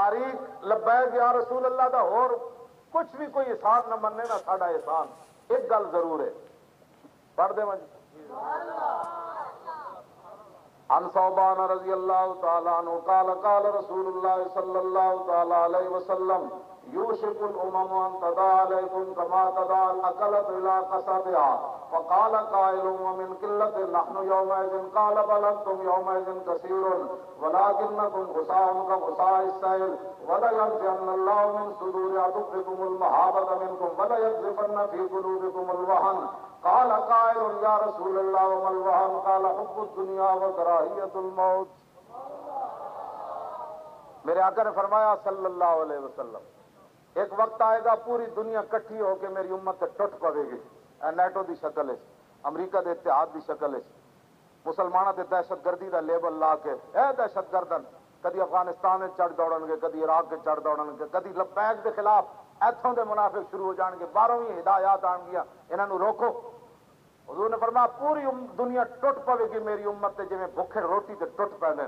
تاریخ لبیک یا رسول اللہ دا اور کچھ بھی کوئی احسان نہ مننے نہ ساڈا احسان. ایک گل ضرور ہے, پڑھ دے مجھ عن ثوبان رضی اللہ تعالی عنہ قال قال رسول اللہ صلی اللہ تعالی علیہ وسلم یوشک الامم ان تداعى علیکم کما تداعى الاکلۃ الى قصبها فقال قائل ومن قلۃ نحن یومئذ قال بل انتم یومئذ کثیر ولکنکم غثاء كغثاء السیل ولينزعن اللہ من صدور عدوکم المہابۃ منکم وليقذفن فی قلوبکم الوہن. قال قائل یا رسول اللہ وما الوہن قال حب الدنیا وکراہیۃ الموت. میرے آقا نے فرمایا صلی اللہ علیہ وسلم, ایک وقت آئے گا پوری دنیا کٹھی ہو کے میری امت ٹوٹ پوے گی. نیٹو دی شکل ہے, امریکہ دے اتحاد دی شکل ہے, مسلمانوں دے دہشت گردی دا لیبل لا کے اے دہشت گردن کدی افغانستان چڑھ دوڑن گے, کدی عراق کے چڑھ دوڑن گے, کدی لبیک دے خلاف ایتھوں دے منافق شروع ہو جان گے, 12ویں ہدایات آن گیا, انہاں نو روکو. حضور نے فرمایا پوری دنیا ٹوٹ پوے گی میری امت تے جویں بھوکے روٹی تے ٹوٹ پیندے.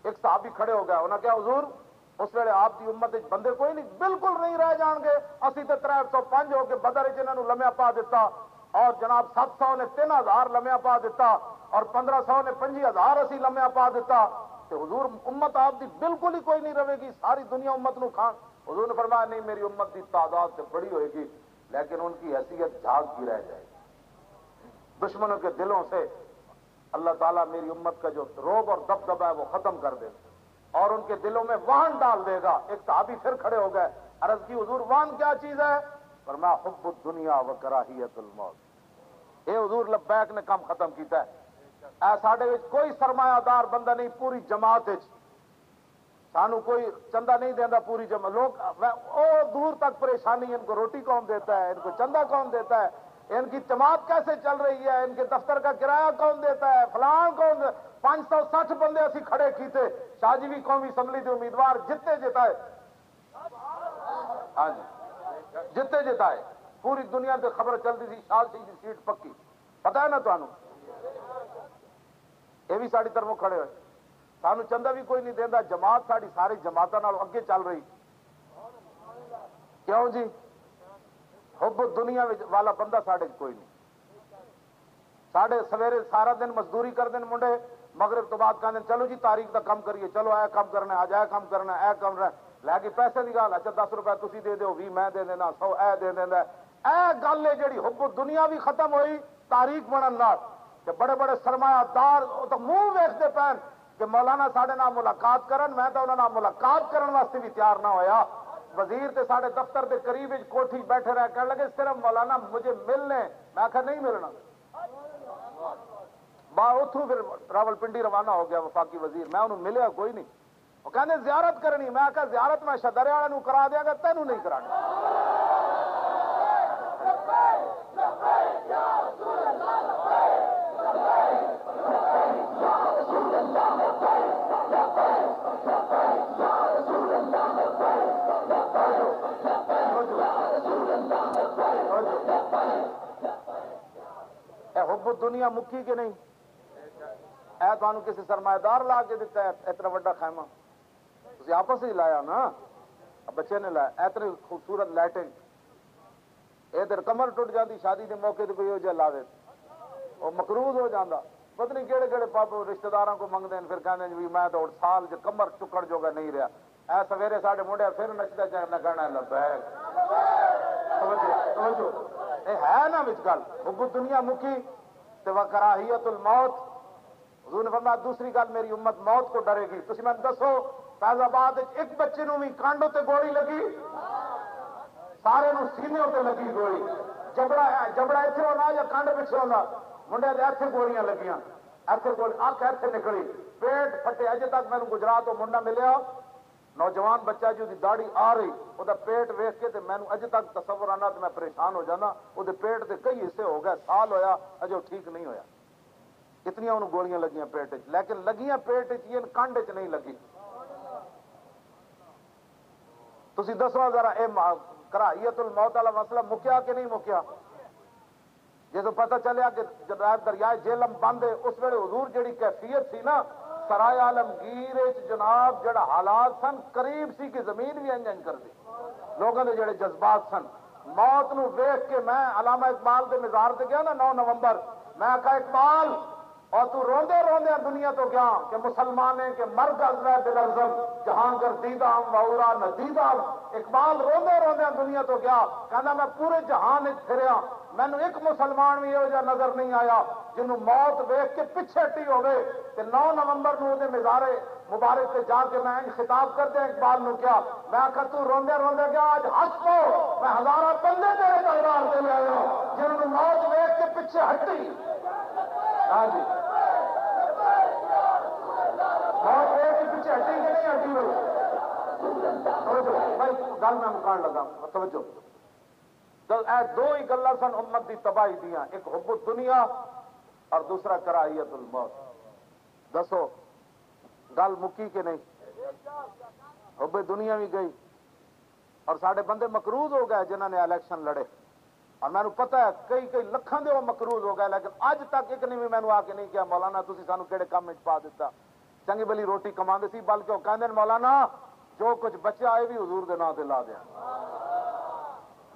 ایک صحابی کھڑے ہو گیا, انہاں کہا حضور اس ویلے آپ دی امت وچ بندے کوئی نہیں, بالکل نہیں رہ جان گے, اسی تے 305 ہو کے بدر وچ انہاں نو لمیا پا دیتا, اور جناب 700 نے 3000 لمیا پا دیتا, اور 1500 نے 5000 اسی لمیا پا دیتا. کہ حضور امت آپ دی بالکل ہی کوئی نہیں رہے گی, ساری دنیا امت نو کھان. حضور نے فرمایا نہیں, میری امت دی تعداد سے بڑی ہوئے گی لیکن ان کی حیثیت جھاگ کی رہ جائے گی. دشمنوں کے دلوں سے اللہ تعالیٰ میری امت کا جو روب اور دبدبہ ہے وہ ختم کر دے اور ان کے دلوں میں وہن ڈال دے گا. ایک صحابی پھر کھڑے ہو گئے, عرض کی حضور وہن کیا چیز ہے؟ فرمایا حب الدنیا و کراہیت الموت. اے حضور لبیک نے کام ختم کیتا ہے. اے ساڈے وچ کوئی سرمایہ دار بندہ نہیں پوری جماعت وچ, سانو کوئی چندہ نہیں دینا پوری جماعت. لوگ او دور تک پریشانی, ان کو روٹی کون دیتا ہے, ان کو چندہ کون دیتا ہے, ان کی جماعت کیسے چل رہی ہے, ان کے دفتر کا کرایہ کون دیتا ہے, فلان کون. 560 بندے اسی کھڑے کیتے, شاہ جی بھی قومی اسمبلی کے امیدوار جتے جتائے. ہاں جی جتے جتائے, پوری دنیا سے خبر چلتی تھی شاہ سی کی سیٹ پکی, پتا ہے نا تمہیں. یہ بھی ساری طرف کھڑے ہوئے, سانو چندہ بھی کوئی نہیں دینا, جماعت ساری ساری جماعتوں اگے چل رہی. کیوں جی؟ حب دنیا والا بندہ ساڈے کوئی نہیں. ساڈے سویرے سارا دن مزدوری کر دین منڈے, مغرب تو بعد کہتے چلو جی تاریخ کا کم کریے, چلو اے کم کرنا ہے, اج اے کم کرنا ہے, اے کم رہا لے کے پیسے کی گل. اچھا 10 روپے تسی دے دیو, 20 میں دے دینا, 100 اے دے دینا. اے گل ہے جیڑی حب دنیا بھی ختم ہوئی تاریخ بنن نال. کہ بڑے بڑے سرمایہ دار تو منہ ویکھتے پین کہ مولانا ساڈے نال ملاقات کرن, میں تو انہاں نال ملاقات کرن واسطے بھی تیار نہ ہویا. وزیر تے ساڈے دفتر دے قریب کوٹھی بیٹھے رہ کہنے لگے صرف مولانا مجھے ملنے. میں آخیا نہیں ملنا. اتوں پھر راول پنڈی روانہ ہو گیا وفاقی وزیر, میں انہوں ملیا کوئی نہیں. وہ کہنے زیارت کرنی, میں آخیا زیارت میں شدرے والے کرا دیا گا, تینوں نہیں کرانا. حب دنیا مکی کہ نہیں؟ اے تمہیں کسی سرمایہ دار لا کے دیتا ہے اتنا بڑا خیمہ؟ تسی آپس ہی لایا نا, بچے نے لایا. اتنی خوبصورت لائٹنگ, ادھر کمر ٹوٹ جاتی شادی کے موقع تے کوئی ہو جائے لاوے, وہ مقروض ہو جاتا. پتہ نہیں کہڑے کہڑے پاپ رشتہ داراں کو منگتے ہیں, پھر کہتے ہیں میں تو سال جو کمر چکڑ جو گا نہیں رہا. اے سویرے ساڈے منڈے پھر نچتا چاہنا کہنا لبیک. اے ہے نا وچ گل حب دنیا مکی تے وکراہیت الموت. حضور نے فرمایا دوسری گل میری امت موت کو ڈرے گی. تسی میں دسو فیض آباد ایک بچے نو بھی کانڈو تے گولی لگی, سارے نو سینے تے لگی گولی. جبڑا ایتھے ہونا یا کانڈ پیچھے ہونا, منڈے دے ایتھے گولیاں لگیاں, ایتھے گولی اکھ ایتھے نکلی, پیٹ پھٹے. اجے تک میں گجرات تو منڈا ملیا نوجوان بچہ جو دی داڑھی آ رہی, وہ پیٹ ویکھ کے میں اجے تک تصور آنا تو میں پریشان ہو جانا. وہ پیٹ دے کئی حصے ہو گئے, سال ہویا اجے ٹھیک نہیں ہویا. اتنی انہوں گولیاں لگیاں پیٹ, لیکن لگیاں پیٹ کانڈ چ نہیں لگی. تسی دسو ذرا اے کراہیت الموت والا مسئلہ مکیا کہ نہیں مکیا؟ جس پتہ چلیا کہ جناب دریائے جہلم بند ہے, اس ویلے حضور جڑی کیفیت سی نا, سرائے عالمگیر جناب جڑا حالات سن قریب سی کہ زمین بھی انجن کر دی لوگوں نے جڑے جذبات سن موت نو ویکھ کے میں علامہ اقبال دے مزار تے گیا نا 9 نومبر میں آکھا اقبال اور تو روندے روندے دنیا تو گیا کہ مسلمانے کے مرگ ازوہ بلرزم جہاں گر دیدہ ہم وورا ندیدہ اقبال روندے روندے دنیا تو گیا کہنا میں پورے جہان وچ پھریا مینوں ایک مسلمان بھی یہ جا نظر نہیں آیا جنوں موت ویکھ کے پیچھے ہٹی ہوے تے 9 نومبر نو دے مزارے مبارک تے جا کے میں خطاب کر دیا اقبال نو کیا میں آخر تو روندے روندے گیا آج ہنس پو میں ہزارہ بندے تیرے دربار سے لے آیا جنہوں موت ویکھ کے پیچھے ہٹی ہاں جی موت ویکھ کے پیچھے ہٹی کہ نہیں ہٹی ہوئی بھائی گل میں مکان لگا توجہ اے دو ہی گلاں سن امت دی تباہی دیاں ایک حب الدنیا اور دوسرا کراہیت الموت دسو گل مکی کہ نہیں حب دنیا بھی گئی اور سارے بندے مقروض ہو گئے جنہوں نے الیکشن لڑے اور میں نے پتا ہے کئی لکھاں دے وہ مقروض ہو گئے لیکن اج تک ایک نے بھی میں نے آ کے نہیں کیا مولانا تسی سانو کہڑے کام وچ پا دیتا چنگی بلی روٹی کماندے سی بلکہ وہ کہندے مولانا جو کچھ بچہ آئے بھی حضور دے نام تے لا دیا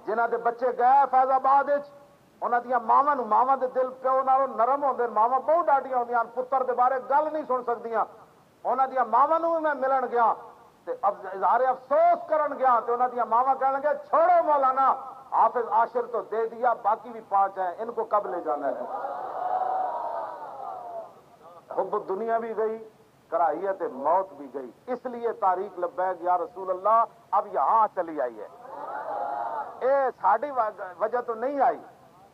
جنہ دے بچے گئے فیض آباد انہاں دیاں ماواں دے دل پیو نالوں نرم ہوندے ماواں بہت ڈاڈیاں ہوندیاں پتر دے بارے گل نہیں سن سکدیاں انہاں دیاں ماواں نوں میں ملن گیا تے اب اظہار افسوس کرن گیا تے انہاں دیاں ماواں کہن لگے چھوڑو مولانا حافظ عاشر تو دے دیا باقی بھی 5 ہیں ان کو کب لے جانا ہے حب دنیا بھی گئی کراہیت موت بھی گئی اس لیے تاریخ لبیک یا رسول اللہ اب یہاں چلی آئی ہے اے ساڑی وجہ تو نہیں آئی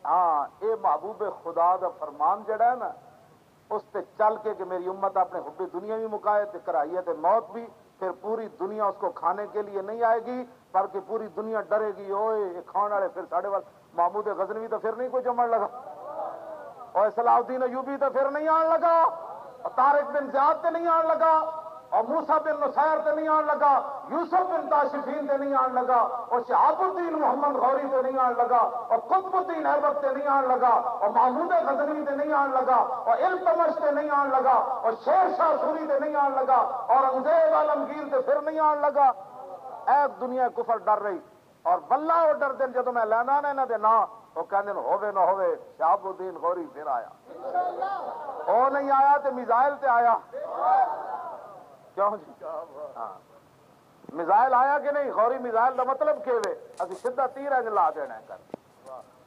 ہاں اے محبوب خدا دا فرمان جڑا ہے نا اس تے چل کے کہ میری امت اپنے حب دنیا بھی مکائے تے کراہیت موت بھی پھر پوری دنیا اس کو کھانے کے لیے نہیں آئے گی بلکہ پوری دنیا ڈرے گی اوئے یہ کھان والے پھر ساڑے وال محمود غزنوی تو پھر نہیں کوئی جمع لگا اور صلاح الدین ایوبی تو پھر نہیں آن لگا اور طارق بن زیاد تے نہیں آن لگا اور موسیٰ بن نصیر تے نہیں آن لگا یوسف بن تاشفین تے نہیں آن لگا اور شہاب الدین محمد غوری تے نہیں آن لگا اور قطب الدین ایبک تے نہیں آن لگا اور محمود غزنوی تے نہیں آن لگا اور التمش تے نہیں آن لگا اور شیر شاہ سوری تے نہیں آن لگا اور انگریز عالمگیر تے پھر نہیں آن لگا ایک دنیا کفر ڈر رہی اور واللہ وہ ڈر دن جدو میں لینا نا انہاں دے نا وہ کہندے ہووے نہ ہووے شہاب الدین غوری پھر آیا وہ نہیں آیا تے میزائل تے آیا کیوں جی ہاں میزائل آیا کہ نہیں غوری میزائل دا مطلب کیوے اسی سیدھا تیر انج لا دینا ہے کر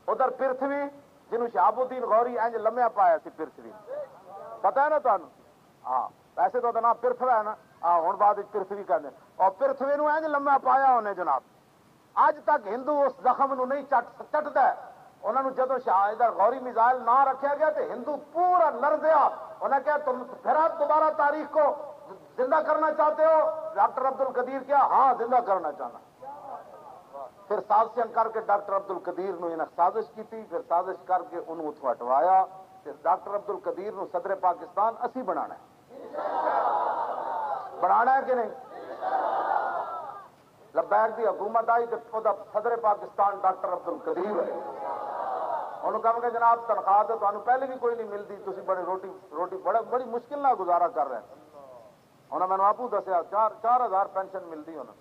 ادھر پرتھوی جنوں شہاب الدین غوری انج لمیا پایا سی پرتھوی پتہ ہے نا تانوں ہاں ویسے تو نام پرتھوی ہے نا ہاں ہن بعد پرتھوی کہندے اور پرتھوی نو انج لمیا پایا انہیں جناب اج تک ہندو اس زخم نو نہیں چٹدا انہوں نے جدو ادھر غوری میزائل نہ رکھا گیا تو ہندو پورا لرزیا انہیں کہا تم پھر آپ دوبارہ تاریخ کو زندہ کرنا چاہتے ہو ڈاکٹر عبد القدیر کیا ہاں زندہ کرنا چاہنا پھر سازشیں کر کے ڈاکٹر عبد القدیر نے انہیں سازش کی تھی پھر سازش کر کے انہوں اتو ہٹوایا پھر ڈاکٹر عبد القدیر نے صدر پاکستان اسی بنانا ہے کہ نہیں لبیک دی حکومت آئی تو صدر پاکستان ڈاکٹر عبد القدیر ہے انہوں کہا کہ جناب تنخواہ تو تمہیں پہلے بھی کوئی نہیں ملتی تھی بڑے روٹی بڑی مشکل نہ گزارا کر رہے ہیں انہوں نے آپ دسیا 4,000 پینشن ملتی انہوں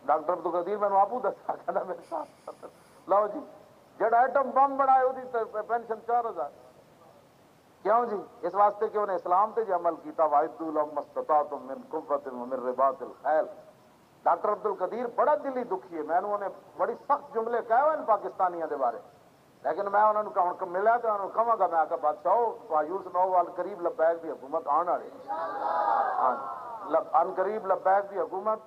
ڈاکٹر عبد القدیر میں آپ دسیا کہنا میرے ساتھ لو جی جڑا ایٹم بم بنائے وہ پینشن 4,000 کیوں جی اس واسطے کہ انہیں اسلام تے جو عمل کیتا وَاعِدُّوا لَهُم مَا اسْتَطَعْتُم مِّن قُوَّةٍ وَمِن رِّبَاطِ الْخَيْلِ ڈاکٹر عبد القدیر بڑا دلی دکھی ہے میں نے انہیں بڑی سخت جملے کہے ہوئے پاکستانیوں کے بارے لیکن میں انہوں نے ملا تو انہوں نے کہا گا میں آ کے بادشاہ پایوس نو وال قریب لبیک دی حکومت آن والی ان قریب لبیک دی حکومت